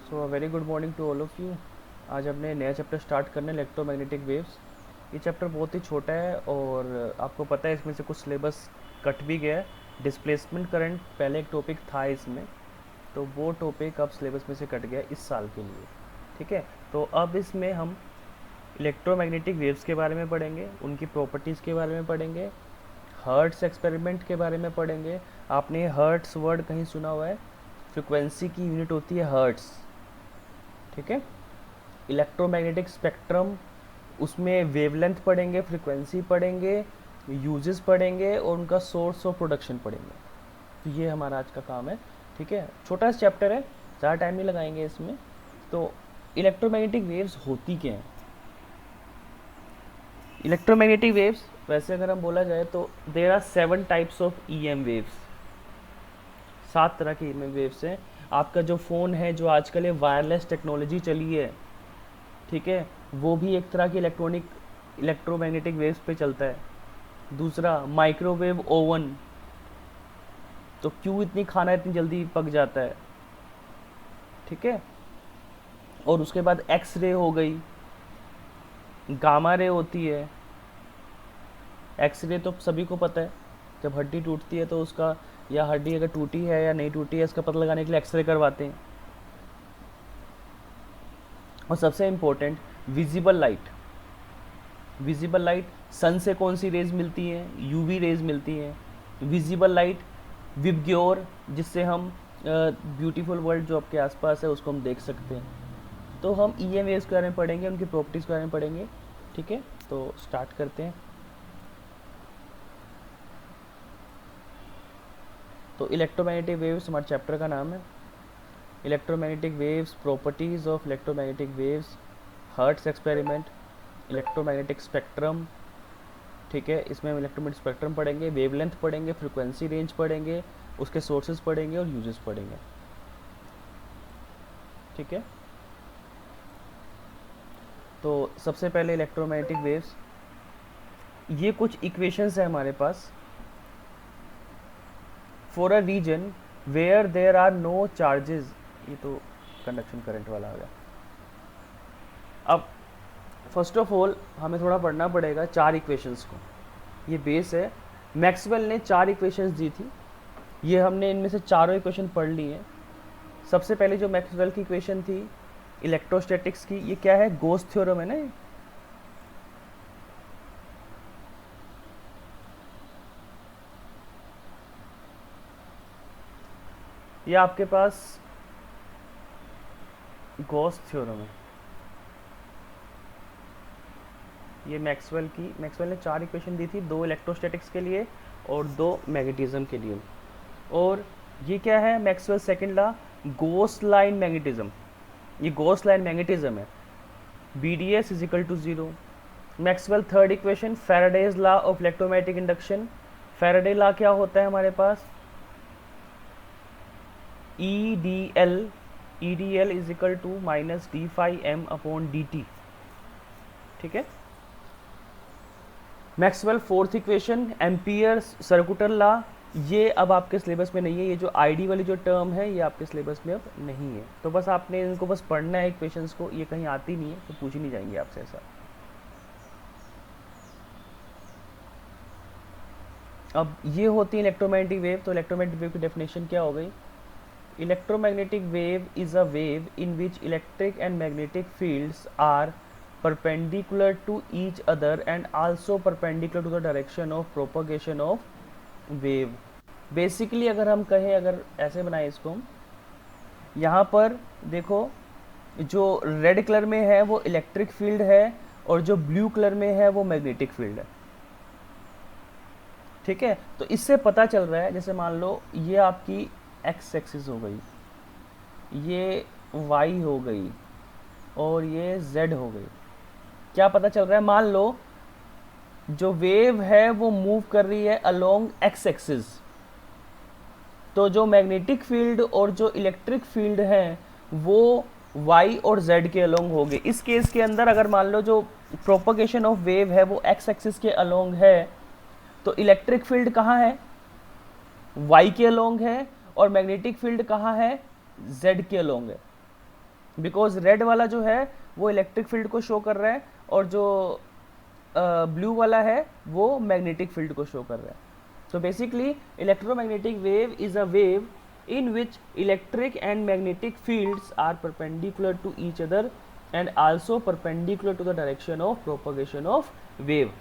So very good morning to all of you. आज हमने नया चैप्टर स्टार्ट करना है, इलेक्ट्रोमैग्नेटिक वेव्स। ये चैप्टर बहुत ही छोटा है और आपको पता है इसमें से कुछ सिलेबस कट भी गया है। डिस्प्लेसमेंट करंट पहले एक टॉपिक था इसमें, तो वो टॉपिक अब सिलेबस में से कट गया इस साल के लिए। ठीक है, तो अब इसमें हम इलेक्ट्रोमैग्नेटिक वेव्स के बारे में पढ़ेंगे, उनकी प्रॉपर्टीज़ के बारे में पढ़ेंगे, हर्ट्स एक्सपेरिमेंट के बारे में पढ़ेंगे। आपने हर्ट्स वर्ड कहीं सुना हुआ है? फ्रिक्वेंसी की यूनिट होती है हर्ट्स। ठीक है, इलेक्ट्रोमैग्नेटिक स्पेक्ट्रम, उसमें वेवलेंथ पढ़ेंगे, फ्रिक्वेंसी पढ़ेंगे, यूजेस पढ़ेंगे और उनका सोर्स ऑफ प्रोडक्शन पढ़ेंगे। तो ये हमारा आज का काम है। ठीक है, छोटा सा चैप्टर है, ज़्यादा टाइम नहीं लगाएंगे इसमें। तो इलेक्ट्रोमैग्नेटिक वेव्स होती क्या हैं? इलेक्ट्रोमैग्नेटिक वेव्स वैसे अगर हम बोला जाए तो there are 7 types of EM waves. 7 तरह की EM वेव्स हैं। आपका जो फ़ोन है, जो आजकल ये वायरलेस टेक्नोलॉजी चली है, ठीक है, वो भी एक तरह की इलेक्ट्रोमैग्नेटिक वेव्स पे चलता है। दूसरा, माइक्रोवेव ओवन, तो क्यों इतनी खाना इतनी जल्दी पक जाता है। ठीक है, और उसके बाद एक्स रे हो गई, गामा रे होती है। एक्स रे तो सभी को पता है, जब हड्डी टूटती है तो उसका, या हड्डी अगर टूटी है या नहीं टूटी है इसका पता लगाने के लिए एक्सरे करवाते हैं। और सबसे important, visible light. Visible light, sun से कौन सी रेज मिलती हैं? यूवी रेज मिलती हैं। विजिबल लाइट, विबग्योर, जिससे हम ब्यूटीफुल वर्ल्ड जो आपके आसपास है उसको हम देख सकते हैं। तो हम EM वेव्स के बारे में पढ़ेंगे, उनकी प्रॉपर्टीज़ के बारे में पढ़ेंगे। ठीक है, तो स्टार्ट करते हैं। तो इलेक्ट्रोमैग्नेटिक वेव्स हमारे चैप्टर का नाम है। Electromagnetic waves, properties of electromagnetic waves, Hertz experiment, electromagnetic spectrum. ठीक है, इसमें हम इलेक्ट्रोमैग्नेटिक स्पेक्ट्रम पढ़ेंगे, वेवलेंथ पढ़ेंगे, फ्रीक्वेंसी रेंज पढ़ेंगे, उसके सोर्सेज पढ़ेंगे और यूजेस पढ़ेंगे। ठीक है, तो सबसे पहले इलेक्ट्रोमैग्नेटिक वेव्स, ये कुछ इक्वेशंस है हमारे पास। For a region where there are no charges, ये तो कंडक्शन करंट वाला हो गया। अब फर्स्ट ऑफ ऑल हमें थोड़ा पढ़ना पड़ेगा 4 इक्वेशंस को। ये बेस है। मैक्सवेल ने 4 इक्वेशंस दी थी, ये हमने इनमें से चारों इक्वेशन पढ़ ली हैं। सबसे पहले जो मैक्सवेल की इक्वेशन थी इलेक्ट्रोस्टैटिक्स की, ये क्या है? गोस थ्योरम है ना। ये आपके पास गॉस थ्योरम है। ये मैक्सवेल ने 4 इक्वेशन दी थी, 2 इलेक्ट्रोस्टैटिक्स के लिए और 2 मैग्नेटिज्म के लिए। और ये क्या है? Maxwell second law, Gauss law in magnetism. ये गोस लाइन मैग्नेटिज्म है। BDS is equal to 0। Maxwell third equation, Faraday's law of electromagnetic induction. Faraday law क्या होता है हमारे पास? EDL is equal to minus d∅m/dt। ठीक है, Maxwell fourth equation, Ampere circular law. ये अब आपके सिलेबस में नहीं है, ये जो ID वाली जो टर्म है ये आपके सिलेबस में अब नहीं है। तो बस आपने इनको बस पढ़ना है इक्वेशंस को, ये कहीं आती नहीं है तो पूछी नहीं जाएंगी आपसे ऐसा। अब ये होती है इलेक्ट्रोमैग्नेटिक वेव। तो इलेक्ट्रोमैग्नेटिक वेव की डेफिनेशन क्या हो गई? Electromagnetic wave is a wave in which electric and magnetic fields are perpendicular to each other and also perpendicular to the direction of propagation of wave। Basically अगर हम कहें, अगर ऐसे बनाए इसको, यहाँ पर देखो, जो रेड कलर में है वो इलेक्ट्रिक फील्ड है और जो ब्लू कलर में है वो मैग्नेटिक फील्ड है। ठीक है, तो इससे पता चल रहा है, जैसे मान लो ये आपकी एक्स एक्सिस हो गई, ये वाई हो गई और ये जेड हो गई। क्या पता चल रहा है? मान लो जो वेव है वो मूव कर रही है अलोंग एक्स एक्सिस, तो जो मैग्नेटिक फील्ड और जो इलेक्ट्रिक फील्ड है वो वाई और जेड के अलोंग होंगे। इस केस के अंदर अगर मान लो जो प्रोपगेशन ऑफ वेव है वो एक्स एक्सिस के अलोंग है, तो इलेक्ट्रिक फील्ड कहाँ है? वाई के अलोंग है, और मैग्नेटिक फील्ड कहाँ है? जेड के अलोंग है। बिकॉज रेड वाला जो है वो इलेक्ट्रिक फील्ड को शो कर रहा है और जो ब्लू वाला है वो मैग्नेटिक फील्ड को शो कर रहा है. So basically electromagnetic wave is a wave in which electric and magnetic fields are perpendicular to each other and also perpendicular to the direction of propagation of wave.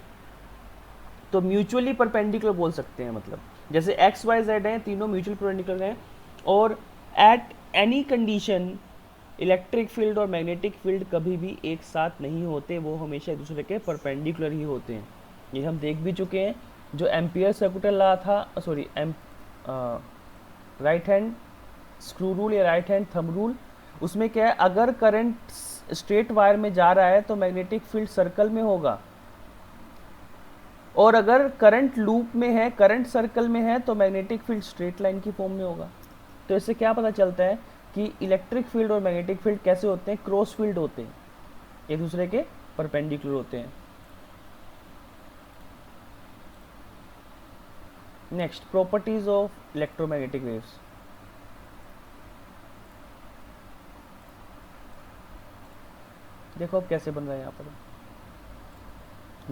तो mutually perpendicular बोल सकते हैं, मतलब जैसे x Y Z हैं तीनों mutual perpendicular हैं और at any condition electric field और मैग्नेटिक फील्ड कभी भी एक साथ नहीं होते, वो हमेशा एक दूसरे के परपेंडिकुलर ही होते हैं. ये हम देख भी चुके हैं. जो एम्पियर सर्कुलर लॉ था, sorry right hand screw rule या राइट हैंड थंब रूल, उसमें क्या है, अगर करंट स्ट्रेट वायर में जा रहा है तो मैग्नेटिक फील्ड सर्कल में होगा और अगर करंट लूप में है, करंट सर्कल में है तो मैग्नेटिक फील्ड स्ट्रेट लाइन की फॉर्म में होगा. तो इससे क्या पता चलता है कि इलेक्ट्रिक फील्ड और मैग्नेटिक फील्ड कैसे होते हैं, क्रॉस फील्ड होते हैं, एक दूसरे के परपेंडिकुलर होते हैं. Next, properties of electromagnetic waves. देखो अब कैसे बन रहा है यहाँ पर,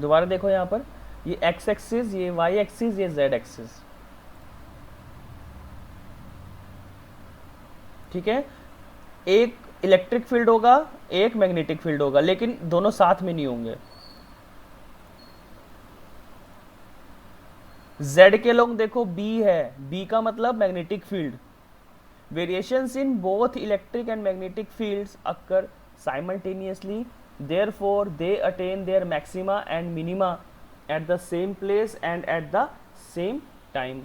दोबारा देखो यहाँ पर, ये एक्स एक्सिस, ये वाई एक्सिस, ये जेड एक्सिस. ठीक है, एक इलेक्ट्रिक फील्ड होगा, एक मैग्नेटिक फील्ड होगा, लेकिन दोनों साथ में नहीं होंगे. Z के लोग देखो B है, B का मतलब magnetic field. Variations in both electric and magnetic fields occur simultaneously, therefore they attain their maxima and minima at the same place and at the same time.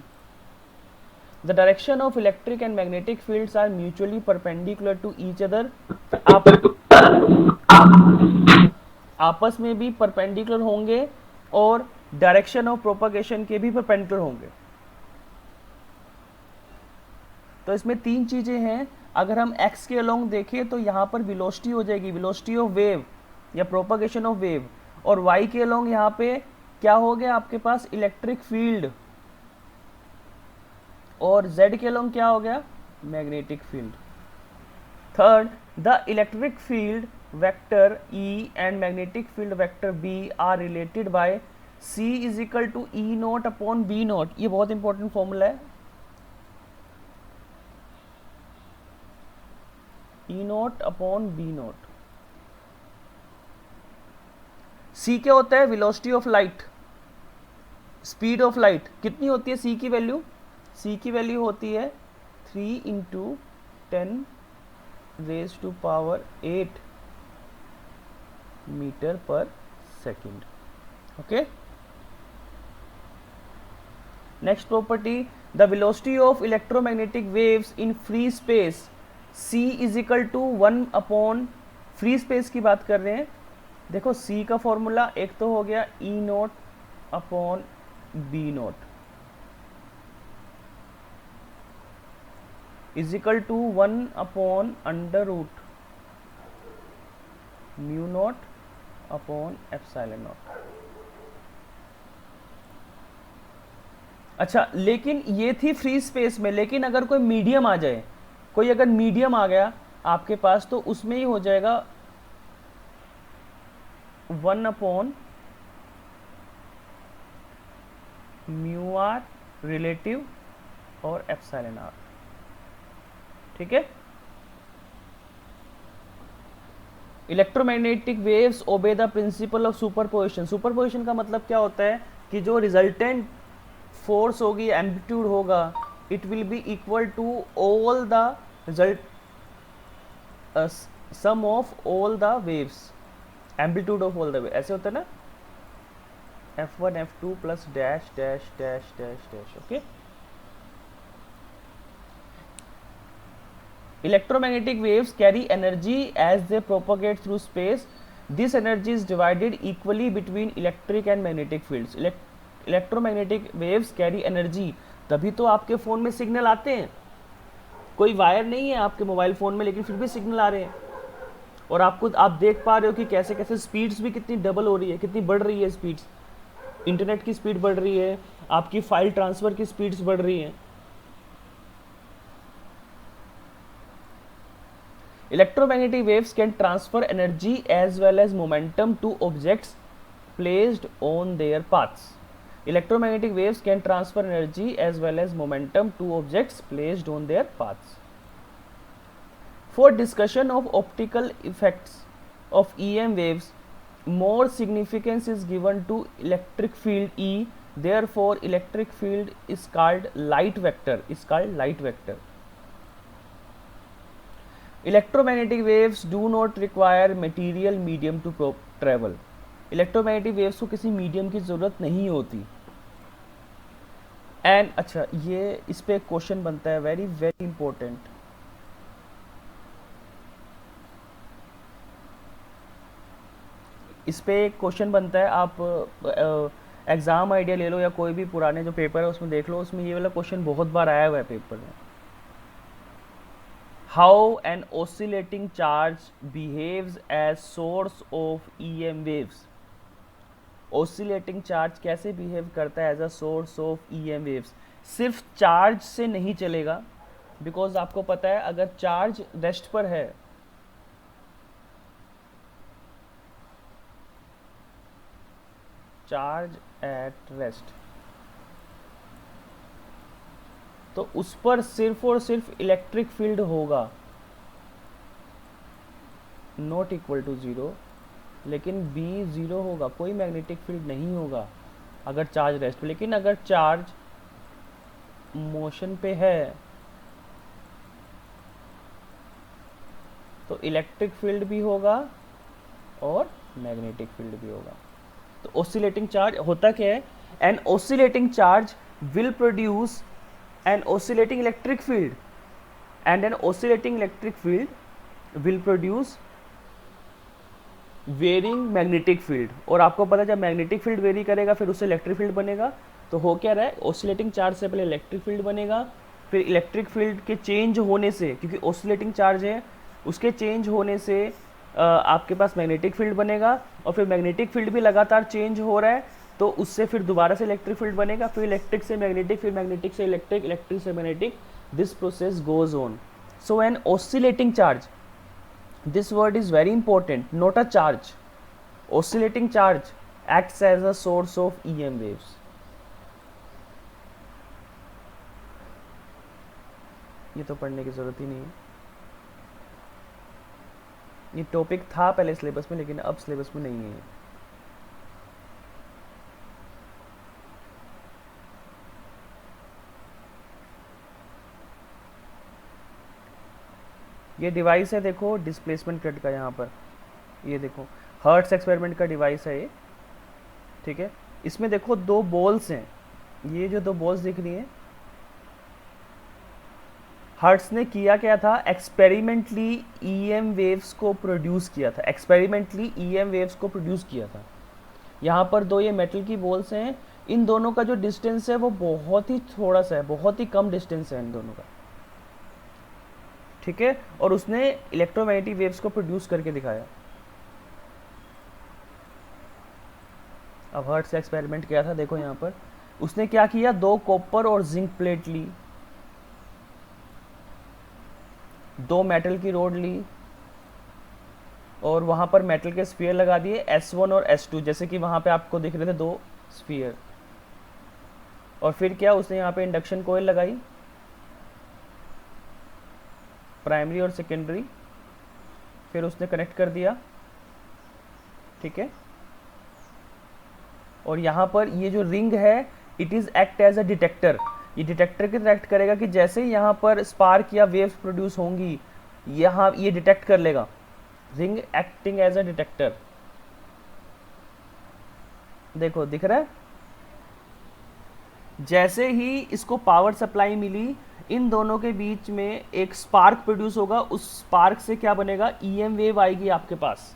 The direction of electric and magnetic fields are mutually perpendicular to each other. आपस में भी perpendicular होंगे और direction of propagation के भी perpendicular होंगे. तो इसमें तीन चीजें हैं. अगर हम x के अलोंग देखें तो यहाँ पर वेलोसिटी हो जाएगी, वेलोसिटी ऑफ वेव या प्रोपगेशन ऑफ वेव, और y के अलोंग यहाँ पे क्या हो गया आपके पास, इलेक्ट्रिक फील्ड, और z के अलोंग क्या हो गया, magnetic field. Third, the electric field vector E and magnetic field vector B are related by C is equal to E naught upon B note. ये बहुत इंपॉर्टेंट फॉर्मूला है. E naught upon B note. C क्या होता है, velocity of light, speed of light. कितनी होती है C की वैल्यू, C की वैल्यू होती है 3 into 10 raise to power 8 metre पर second. Okay, next property, the velocity of electromagnetic waves in free space C is equal to 1 upon, free space की बात कर रहे हैं. देखो C का फॉर्मूला एक तो हो गया E naught upon B naught is equal to 1 upon under root mu naught upon epsilon naught. अच्छा, लेकिन ये थी फ्री स्पेस में, लेकिन अगर कोई मीडियम आ जाए, कोई अगर मीडियम आ गया आपके पास, तो उसमें ही हो जाएगा 1 अपॉन म्यू आर रिलेटिव और एप्सिलॉन आर. ठीक है, electromagnetic waves obey the principle of superposition. Superposition का मतलब क्या होता है कि जो रिजल्टेंट फोर्स होगी, एम्पलीट्यूड होगा, it will be equal to all the result sum of all the waves, amplitude of all the wave. ऐसे होता है ना, F1 F2 plus dash dash dash dash dash. Okay, electromagnetic waves carry energy as they propagate through space. This energy is divided equally between electric and magnetic fields. Electromagnetic waves carry energy. तभी तो आपके phone में signal आते हैं. कोई wire नहीं है आपके मोबाइल फ़ोन में, लेकिन फिर भी सिग्नल आ रहे हैं, और आप देख पा रहे हो कि कैसे कैसे स्पीड्स भी कितनी डबल हो रही है, कितनी बढ़ रही है स्पीड्स. इंटरनेट की स्पीड बढ़ रही है, आपकी फाइल ट्रांसफ़र की स्पीड्स बढ़ रही हैं. Electromagnetic waves can transfer energy as well as momentum to objects placed on their paths. Electromagnetic waves can transfer energy as well as momentum to objects placed on their paths. For discussion of optical effects of EM waves, more significance is given to electric field E. Therefore, electric field is called light vector. Electromagnetic waves do not require material medium to travel. Electromagnetic waves को किसी medium की ज़रूरत नहीं होती. And अच्छा, ये इस पे एक क्वेश्चन बनता है, वेरी वेरी इंपॉर्टेंट. इस पे एक क्वेश्चन बनता है, आप एग्ज़ाम आइडिया ले लो या कोई भी पुराने जो पेपर है उसमें देख लो, उसमें ये वाला क्वेश्चन बहुत बार आया हुआ है पेपर में. How an oscillating charge behaves as source of EM waves. Oscillating charge कैसे बिहेव करता है as a source of EM waves. सिर्फ चार्ज से नहीं चलेगा, बिकॉज आपको पता है अगर चार्ज रेस्ट पर है, चार्ज एट रेस्ट, तो उस पर सिर्फ और सिर्फ इलेक्ट्रिक फील्ड होगा, नॉट इक्वल टू ज़ीरो. लेकिन बी ज़ीरो होगा, कोई मैग्नेटिक फील्ड नहीं होगा अगर चार्ज रेस्ट पे. लेकिन अगर चार्ज मोशन पे है तो इलेक्ट्रिक फील्ड भी होगा और मैग्नेटिक फील्ड भी होगा. तो ऑसिलेटिंग चार्ज होता क्या है, an oscillating charge will produce an oscillating electric field and an oscillating electric field will produce varying magnetic field. और आपको पता है जब मैग्नेटिक फील्ड वेरी करेगा फिर उससे इलेक्ट्रिक फील्ड बनेगा. तो हो क्या रहा है, ऑसिलेटिंग चार्ज से पहले इलेक्ट्रिक फील्ड बनेगा, फिर इलेक्ट्रिक फील्ड के चेंज होने से, क्योंकि ऑसिलेटिंग चार्ज है, उसके चेंज होने से आपके पास मैग्नेटिक फील्ड बनेगा. और फिर मैग्नेटिक फील्ड भी लगातार चेंज हो रहा है तो उससे फिर दोबारा से इलेक्ट्रिक फील्ड बनेगा, फिर इलेक्ट्रिक से मैग्नेटिक, फिर मैग्नेटिक से इलेक्ट्रिक, इलेक्ट्रिक से magnetic. This process goes on. So an oscillating charge, this word is very important, not a charge. Oscillating charge acts as a source of EM waves. ये तो पढ़ने की ज़रूरत ही नहीं है, ये टॉपिक था पहले सिलेबस में लेकिन अब सिलेबस में नहीं है. ये डिवाइस है, देखो डिस्प्लेसमेंट करंट का. यहाँ पर ये देखो हर्ट्स एक्सपेरिमेंट का डिवाइस है ये, ठीक है. इसमें देखो दो बॉल्स हैं, ये जो दो बॉल्स दिख रही हैं, हर्ट्स ने किया क्या था, एक्सपेरिमेंटली EM वेव्स को प्रोड्यूस किया था, एक्सपेरिमेंटली EM वेव्स को प्रोड्यूस किया था. यहाँ पर दो ये मेटल की बॉल्स हैं, इन दोनों का जो डिस्टेंस है वो बहुत ही थोड़ा सा है, बहुत ही कम डिस्टेंस है इन दोनों का, ठीक है. और उसने इलेक्ट्रोमैग्नेटिक वेव्स को प्रोड्यूस करके दिखाया. अब हर्ट्ज से एक्सपेरिमेंट किया था, देखो यहाँ पर उसने क्या किया, दो कॉपर और जिंक प्लेट ली, दो मेटल की रोड ली और वहाँ पर मेटल के स्फीयर लगा दिए S1 और S2, जैसे कि वहाँ पे आपको दिख रहे थे दो स्फीयर. और फिर क्या, उसने यहाँ पे इंडक्शन कोयल लगाई, प्राइमरी और सेकेंडरी, फिर उसने कनेक्ट कर दिया, ठीक है. और यहाँ पर ये जो रिंग है, it is act as a detector. ये डिटेक्टर की तरह एक्ट करेगा कि जैसे ही यहाँ पर स्पार्क या वेव्स प्रोड्यूस होंगी, यहाँ ये डिटेक्ट कर लेगा. Ring acting as a detector, देखो दिख रहा है. जैसे ही इसको पावर सप्लाई मिली, इन दोनों के बीच में एक स्पार्क प्रोड्यूस होगा, उस स्पार्क से क्या बनेगा, EM वेव आएगी आपके पास.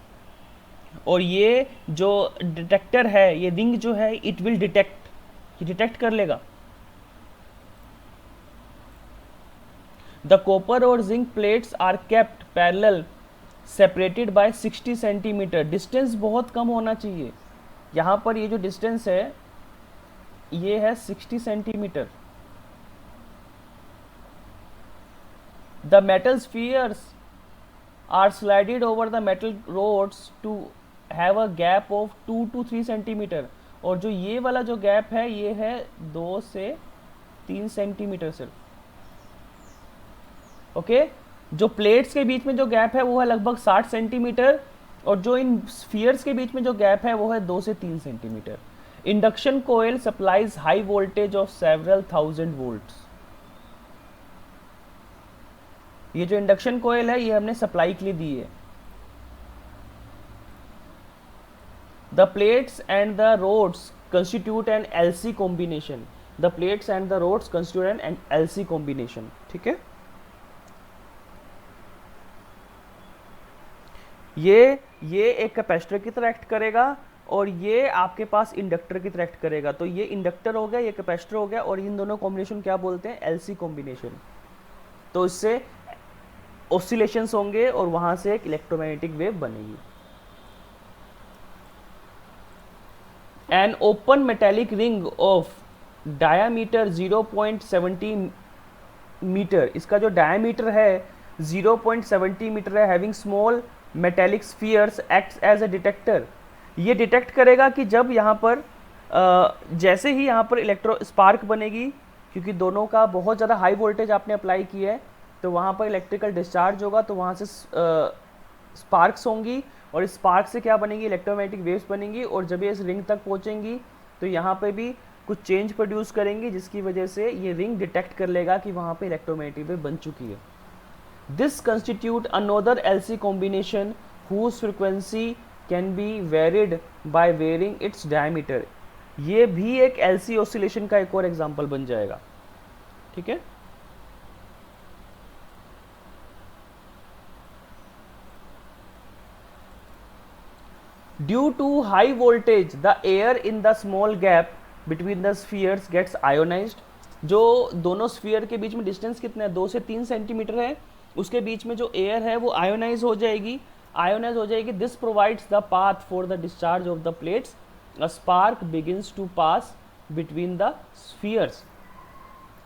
और ये जो डिटेक्टर है, ये रिंग जो है, इट विल डिटेक्ट, ये डिटेक्ट कर लेगा. द कॉपर और zinc plates are kept parallel separated by 60 centimetre. Distance बहुत कम होना चाहिए. यहाँ पर ये जो डिस्टेंस है ये है 60 centimetre. The metal spheres are slided over the metal rods to have a gap of 2 to 3 centimetre, और जो ये वाला जो गैप है ये है 2 से 3 सेंटीमीटर सिर्फ। ओके, जो प्लेट्स के बीच में जो गैप है वो है लगभग 60 सेंटीमीटर, और जो इन स्फीयर्स के बीच में जो गैप है वो है 2 से 3 centimetre. Induction coil supplies high voltage of several thousand volts. ये जो इंडक्शन कोयल है ये हमने सप्लाई के लिए दी है। The plates and the rods constitute an LC combination. The plates and the rods constitute an LC combination. ठीक है, ये एक कैपेसिटर की तरह एक्ट करेगा और ये आपके पास इंडक्टर की तरह एक्ट करेगा। तो ये इंडक्टर हो गया, ये कैपेसिटर हो गया, और इन दोनों कॉम्बिनेशन क्या बोलते हैं? LC combination. तो इससे ऑसिलेशंस होंगे और वहां से एक इलेक्ट्रोमैग्नेटिक वेव बनेगी। An open metallic ring of diameter 0.70 metre, इसका जो डायामीटर है 0.70 मीटर है, having small metallic spheres acts as a detector. ये डिटेक्ट करेगा कि जब यहाँ पर जैसे ही यहाँ पर इलेक्ट्रो स्पार्क बनेगी, क्योंकि दोनों का बहुत ज़्यादा हाई वोल्टेज आपने अप्लाई किया है, तो वहाँ पर इलेक्ट्रिकल डिस्चार्ज होगा, तो वहाँ से स्पार्क्स होंगी, और इस स्पार्क से क्या बनेगी? इलेक्ट्रोमैग्नेटिक वेव्स बनेंगी, और जब ये इस रिंग तक पहुँचेंगी तो यहाँ पे भी कुछ चेंज प्रोड्यूस करेंगी, जिसकी वजह से ये रिंग डिटेक्ट कर लेगा कि वहाँ पे इलेक्ट्रोमैग्नेटिक वेव बन चुकी है। This constitute another LC combination whose frequency can be varied by varying its diameter। ये भी एक LC oscillation का एक और एग्जाम्पल बन जाएगा। ठीक है, due to high voltage the air in the small gap between the spheres gets ionised. जो दोनों स्फीयर के बीच में डिस्टेंस कितना है? 2 से 3 सेंटीमीटर है, उसके बीच में जो एयर है वो आयोनाइज हो जाएगी, this provides the path for the discharge of the plates. A spark begins to pass between the spheres.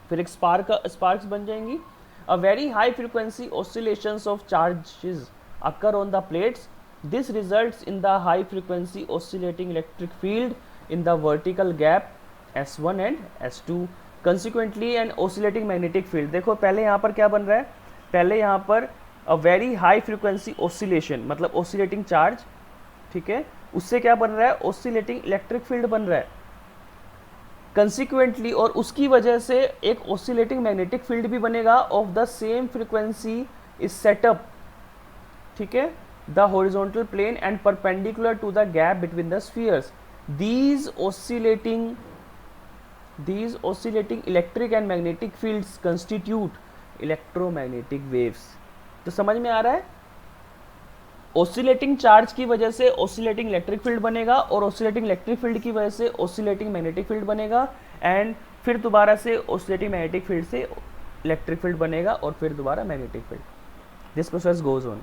फिर एक स्पार्क्स बन जाएंगी। A very high frequency oscillations of charges occur on the plates. This results in the high frequency oscillating electric field in the vertical gap S1 and S2, consequently an oscillating magnetic field। देखो पहले यहाँ पर क्या बन रहा है? पहले यहाँ पर a very high frequency oscillation, मतलब oscillating charge, ठीक है, उससे क्या बन रहा है? oscillating electric field बन रहा है consequently, और उसकी वजह से एक oscillating magnetic field भी बनेगा of the same frequency is set up, ठीक है, the horizontal plane and perpendicular to the gap between the spheres। These oscillating electric and magnetic fields constitute electromagnetic waves। तो समझ में आ रहा है? ऑसिलेटिंग चार्ज की वजह से ऑसिलेटिंग इलेक्ट्रिक फील्ड बनेगा, और ऑसिलेटिंग इलेक्ट्रिक फील्ड की वजह से ऑसिलेटिंग मैग्नेटिक फील्ड बनेगा, एंड फिर दोबारा से ऑसिलेटिंग मैग्नेटिक फील्ड से इलेक्ट्रिक फील्ड बनेगा, और फिर दोबारा magnetic field. This process goes on.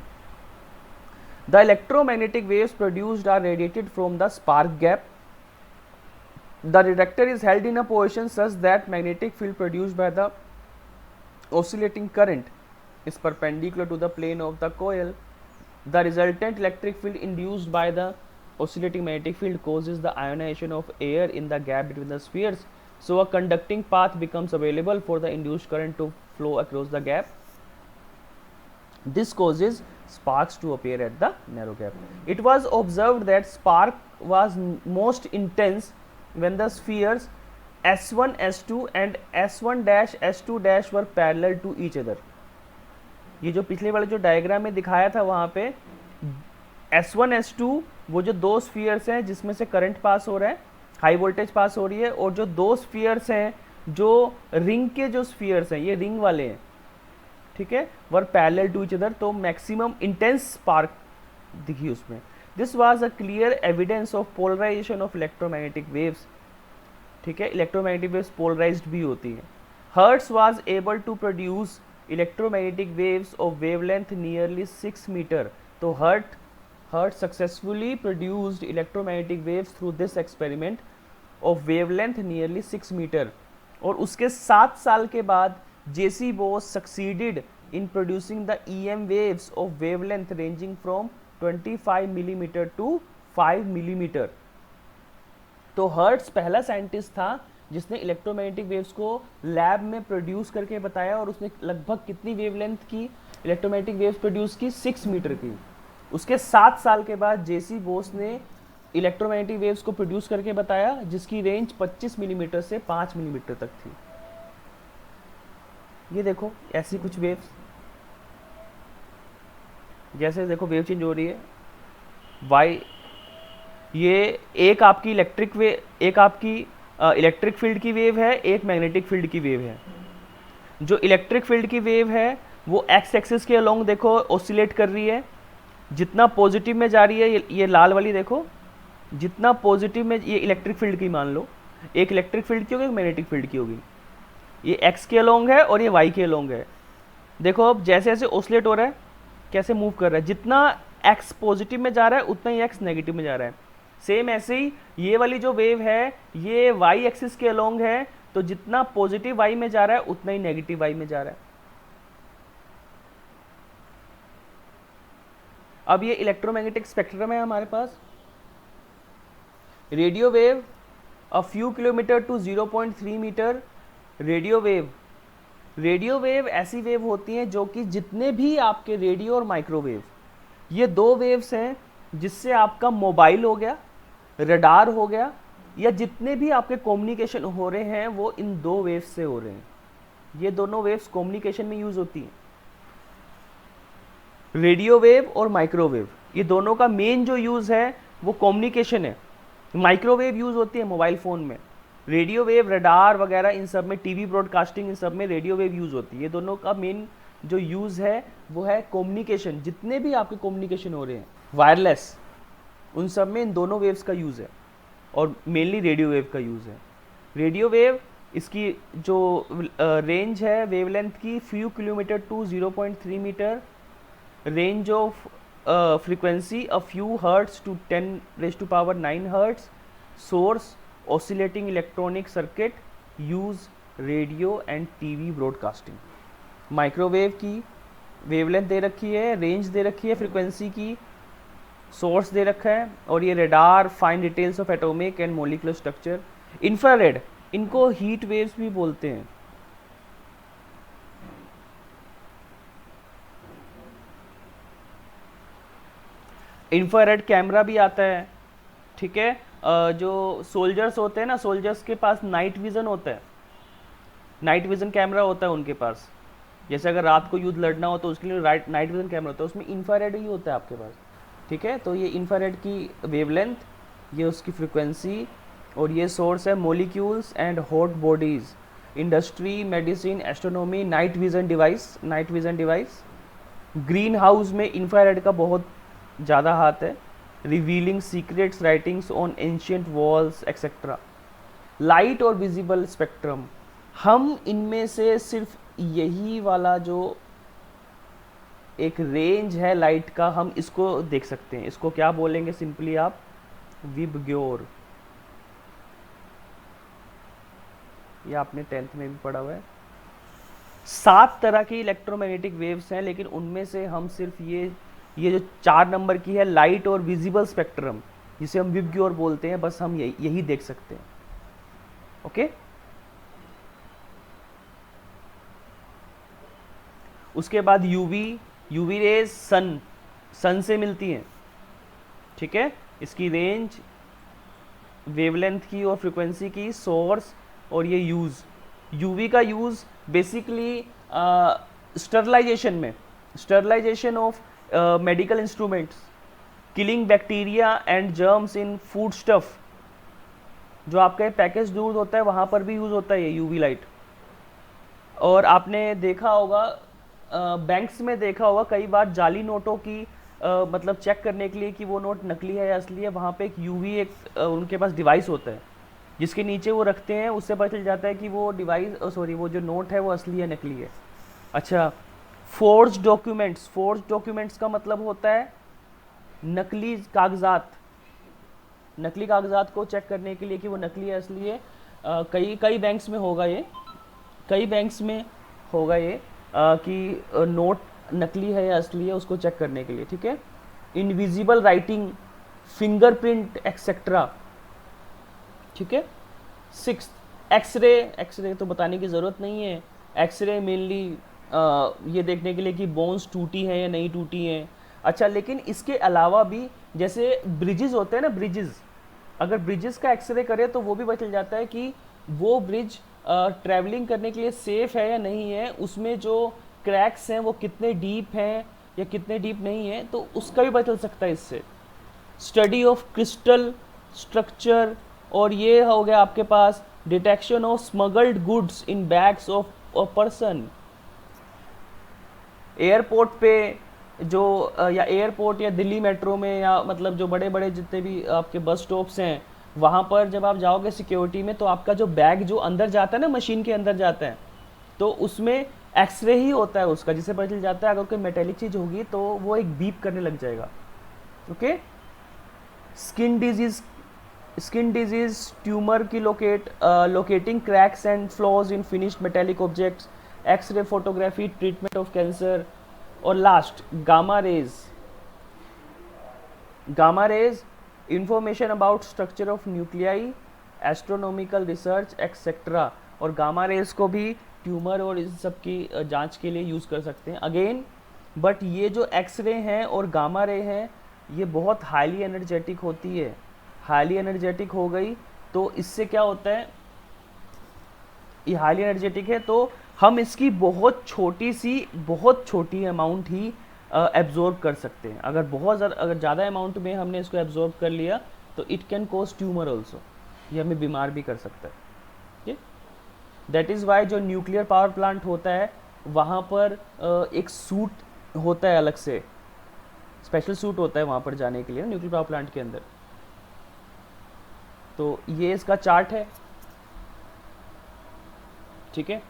The electromagnetic waves produced are radiated from the spark gap। The detector is held in a position such that magnetic field produced by the oscillating current is perpendicular to the plane of the coil। The resultant electric field induced by the oscillating magnetic field causes the ionization of air in the gap between the spheres, so a conducting path becomes available for the induced current to flow across the gap। This causes sparks to appear at the narrow gap। It was observed that spark was most intense when the spheres S1 S2 and S1 S2 were parallel to each other। ये जो पिछले वाले जो diagram में दिखाया था वहाँ पे S1 S2 वो जो दो स्फीयर्स हैं जिसमें से करंट पास हो रहा है, हाई वोल्टेज पास हो रही है, और जो दो स्फीयर्स हैं जो रिंग के जो स्फीयर्स हैं, ये रिंग वाले हैं, ठीक है, were parallel to each other, तो मैक्सिमम इंटेंस स्पार्क दिखी उसमें। This was a clear evidence of polarisation of electromagnetic waves. ठीक है, इलेक्ट्रोमैग्नेटिक वेव्स पोलराइज्ड भी होती हैं। Hertz was able to produce electromagnetic waves of wavelength nearly 6 metre. तो Hertz successfully produced electromagnetic waves through this experiment of wavelength nearly 6 metre. और उसके 7 साल के बाद J C Bose succeeded in producing the EM waves of wavelength ranging from 25 millimeter to 5 millimeter। तो hertz पहला scientist था जिसने इलेक्ट्रोमैग्नेटिक वेव्स को लैब में प्रोड्यूस करके बताया, और उसने लगभग कितनी वेवलेंथ की इलेक्ट्रोमैग्नेटिक वेव्स प्रोड्यूस की? 6 मीटर की। उसके 7 साल के बाद जेसी बोस ने इलेक्ट्रोमैग्नेटिक वेव्स को प्रोड्यूस करके बताया जिसकी रेंज 25 मिलीमीटर से 5 मिलीमीटर तक थी। ये देखो ऐसी कुछ वेव्स, जैसे देखो वेव चेंज हो रही है वाई, ये एक आपकी इलेक्ट्रिक फील्ड की वेव है, एक मैग्नेटिक फील्ड की वेव है। जो इलेक्ट्रिक फील्ड की वेव है वो एक्स एक्सिस के अलोंग देखो ऑसिलेट कर रही है, जितना पॉजिटिव में जा रही है, ये लाल वाली देखो, जितना पॉजिटिव में, ये इलेक्ट्रिक फील्ड की मान लो, एक इलेक्ट्रिक फील्ड की होगी, एक मैग्नेटिक फील्ड की होगी। ये एक्स के अलोंग है और ये वाई के अलोंग है। देखो अब जैसे जैसे ऑसिलेट हो रहा है, कैसे मूव कर रहा है, जितना एक्स पॉजिटिव में जा रहा है उतना ही एक्स नेगेटिव में जा रहा है। सेम ऐसे ही ये वाली जो वेव है ये वाई एक्सिस के अलोंग है, तो जितना पॉजिटिव वाई में जा रहा है उतना ही नेगेटिव वाई में जा रहा है। अब ये इलेक्ट्रोमैग्नेटिक स्पेक्ट्रम है हमारे पास। Radio wave a few kilometre to 0.3 metre. Radio wave ऐसी वेव होती हैं जो कि जितने भी आपके रेडियो और माइक्रोवेव, ये दो वेव्स हैं जिससे आपका मोबाइल हो गया, रडार हो गया, या जितने भी आपके कम्युनिकेशन हो रहे हैं वो इन दो वेव्स से हो रहे हैं। ये दोनों वेव्स कम्युनिकेशन में यूज होती हैं, रेडियो वेव और माइक्रोवेव। ये दोनों का मेन जो यूज है वो कम्युनिकेशन है। माइक्रोवेव यूज होती है मोबाइल फोन में, रेडियो वेव रडार वगैरह इन सब में, टीवी ब्रॉडकास्टिंग इन सब में रेडियो वेव यूज होती है। ये दोनों का मेन जो यूज है वो है कम्युनिकेशन। जितने भी आपके कम्युनिकेशन हो रहे हैं वायरलेस, उन सब में इन दोनों वेव्स का यूज है, और मेनली रेडियो वेव का यूज है। रेडियो वेव, इसकी जो रेंज है वेवलेंथ की, few kilometre to 0.3 metre, range of frequency a few hertz to 10⁻⁹ hertz, source oscillating electronic circuit, use radio and TV broadcasting. Microwave की wavelength दे रखी है, रेंज दे रखी है फ्रीक्वेंसी की, सोर्स दे रखा है, और ये radar, fine details of atomic and molecular structure. Infrared, इनको हीट वेव्स भी बोलते हैं। इंफ्रारेड कैमरा भी आता है, ठीक है। जो सोल्जर्स होते हैं ना, सोल्जर्स के पास नाइट विजन होता है, नाइट विजन कैमरा होता है उनके पास। जैसे अगर रात को युद्ध लड़ना हो तो उसके लिए नाइट विजन कैमरा होता है, उसमें इंफ्रारेड ही होता है आपके पास, ठीक है। तो ये इंफ्रारेड की वेवलेंथ, ये उसकी फ्रीक्वेंसी, और ये सोर्स है molecules and hot bodies, industry, medicine, astronomy, night vision device. Green house में इंफ्रारेड का बहुत ज़्यादा हाथ है, revealing secrets, writings on ancient walls etcetera. Light और विजिबल स्पेक्ट्रम, हम इनमें से सिर्फ यही वाला जो एक रेंज है लाइट का, हम इसको देख सकते हैं। इसको क्या बोलेंगे सिंपली आप? विबग्योर। ये आपने 10th में भी पढ़ा हुआ है। 7 तरह की इलेक्ट्रोमैग्नेटिक वेव्स हैं, लेकिन उनमें से हम सिर्फ ये जो 4 नंबर की है लाइट और विजिबल स्पेक्ट्रम, जिसे हम विबग्योर बोलते हैं, बस हम यही देख सकते हैं। ओके, उसके बाद यूवी रेज सन से मिलती हैं, ठीक है। इसकी रेंज, वेवलेंथ की और फ्रीक्वेंसी की, सोर्स, और ये यूवी का use basically sterilisation of medical instruments, killing bacteria and germs in food stuff. जो आपका पैकेज दूध होता है वहाँ पर भी यूज़ होता है ये यूवी लाइट। और आपने देखा होगा, बैंक्स में देखा होगा कई बार जाली नोटों की मतलब चेक करने के लिए कि वो नोट नकली है या असली है, वहाँ पे एक यूवी उनके पास डिवाइस होता है जिसके नीचे वो रखते हैं, उससे पता चल जाता है कि वो वो जो नोट है वो असली है नकली है। अच्छा, फोर्ज डॉक्यूमेंट्स का मतलब होता है नकली कागजात को चेक करने के लिए कि वो नकली है असली है। कई बैंक्स में होगा ये, कि नोट नकली है या असली है उसको चेक करने के लिए, ठीक है। इनविजिबल राइटिंग, फिंगरप्रिंट एक्सेट्रा, ठीक है। Six, x ray. एक्सरे तो बताने की ज़रूरत नहीं है। एक्सरे मेनली ये देखने के लिए कि बोन्स टूटी हैं या नहीं टूटी हैं। अच्छा, लेकिन इसके अलावा भी जैसे ब्रिजेस होते हैं ना, ब्रिजेस, अगर ब्रिजेस का एक्सरे करें तो वो भी पता चल जाता है कि वो ब्रिज ट्रैवलिंग करने के लिए सेफ़ है या नहीं है, उसमें जो क्रैक्स हैं वो कितने डीप हैं या कितने डीप नहीं है, तो उसका भी पता चल सकता है इससे। स्टडी ऑफ क्रिस्टल स्ट्रक्चर, और ये हो गया आपके पास detection of smuggled goods in bags of a person. Airport पे जो या एयरपोर्ट या दिल्ली मेट्रो में या मतलब जो बड़े बड़े जितने भी आपके बस स्टॉप्स हैं, वहाँ पर जब आप जाओगे सिक्योरिटी में, तो आपका जो बैग जो अंदर जाता है ना, मशीन के अंदर जाता है, तो उसमें एक्सरे ही होता है उसका, जिससे पता चल जाता है अगर कोई मेटेलिक चीज़ होगी तो वो एक बीप करने लग जाएगा। Okay. Skin disease, skin disease, tumour की locating cracks and flaws in finished metallic objects, x-ray photography, treatment of cancer, और last gamma rays. Gamma rays, information about structure of nuclei, astronomical research etcetera. और gamma rays को भी tumour और इस सब की जांच के लिए यूज़ कर सकते हैं अगेन। बट ये जो एक्सरे हैं और गामा रे हैं, ये बहुत हाईली एनर्जेटिक होती है। हाईली एनर्जेटिक हो गई तो इससे क्या होता है, ये हाईली एनर्जेटिक है तो हम इसकी बहुत छोटी अमाउंट ही एब्जॉर्ब कर सकते हैं। अगर ज़्यादा अमाउंट में हमने इसको एब्जॉर्ब कर लिया तो it can cause tumour also, ये हमें बीमार भी कर सकता है। ठीक, दैट इज़ वाई जो न्यूक्लियर पावर प्लांट होता है वहाँ पर एक सूट होता है, अलग से स्पेशल सूट होता है वहाँ पर जाने के लिए न्यूक्लियर पावर प्लांट के अंदर। तो ये इसका चार्ट है, ठीक है।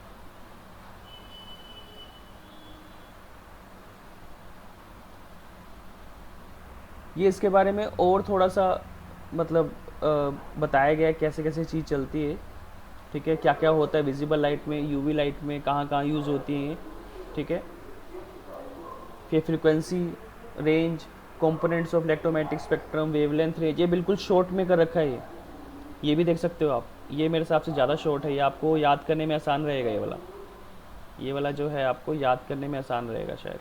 ये इसके बारे में और थोड़ा सा मतलब बताया गया है कैसे कैसे चीज़ चलती है, ठीक है, क्या क्या होता है विजिबल लाइट में, यूवी लाइट में कहाँ कहाँ यूज़ होती है ये, ठीक है। फिर frequency range, components of electromagnetic spectrum, wavelength range, ये बिल्कुल शॉर्ट में कर रखा है ये भी देख सकते हो आप। ये मेरे हिसाब से ज़्यादा शॉर्ट है, ये आपको याद करने में आसान रहेगा। ये वाला जो है आपको याद करने में आसान रहेगा शायद।